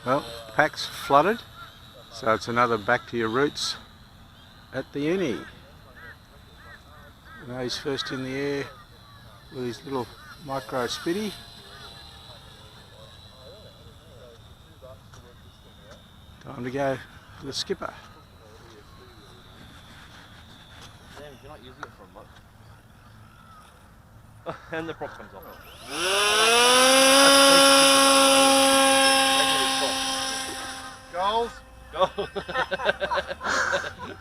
Well, PAC's flooded, so it's another back to your roots at the uni. Now he's first in the air with his little micro spitty. Time to go for the skipper. Damn, you're not using it for a month. And the prop comes off. Goals? Go!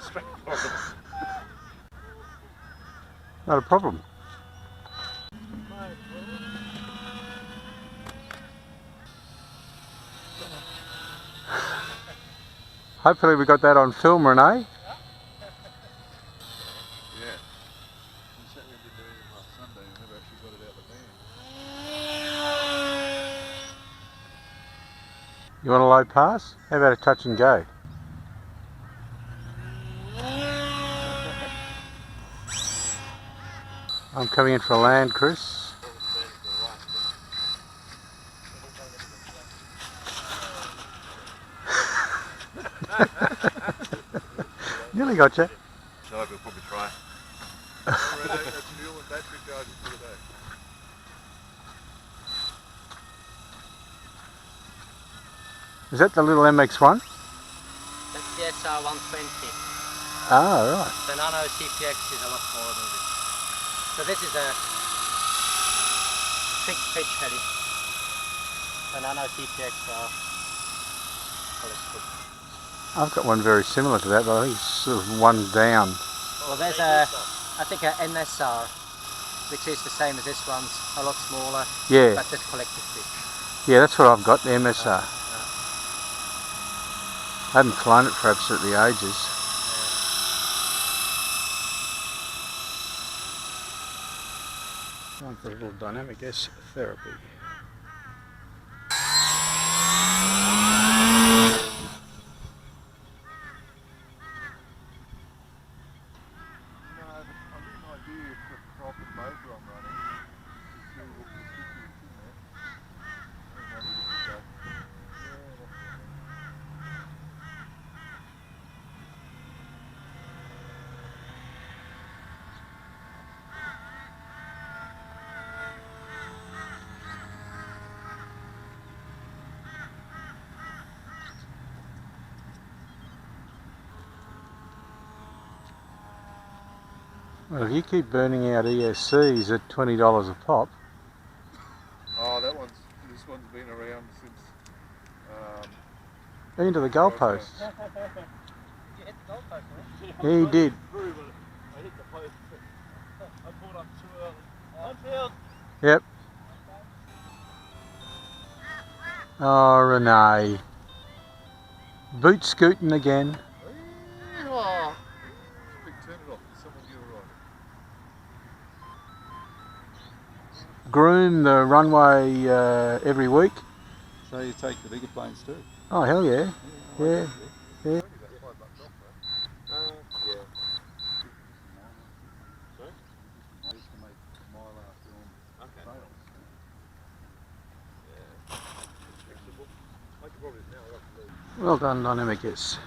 Straight forward. Not a problem. Hopefully we got that on film, Renee. Yeah. You said we did doing it last Sunday and never actually got it out the van. You want a low pass? How about a touch and go? I'm coming in for a land, Chris. Nearly got you. So we'll probably try. That's fuel and battery charges for the day. Is that the little MX1? That's the SR 120. Ah, right. The Nano TPX is a lot smaller than this. So this is a fixed pitch heading. The Nano TPX are ballistic. I've got one very similar to that, but I think it's sort of one down. Well, there's a, I think a MSR, which is the same as this one's, a lot smaller, Yeah, but it's collective pitch. yeah, that's what I've got, the MSR. I haven't flown it for absolutely ages. Time for a little dynamic S therapy. Well, if you keep burning out ESCs at $20 a pop. Oh, this one's been around since. Into the goalpost. You hit the goalpost, right? Yeah, he did. I hit the post. I pulled up too early. On field. Yep. Oh, Renee. Boot scooting again. Oh. Quick, turn it off. Someone get it right. Groom the runway every week. So you take the bigger planes too? Oh, hell yeah. Yeah. Yeah. Well done, Dynamic S.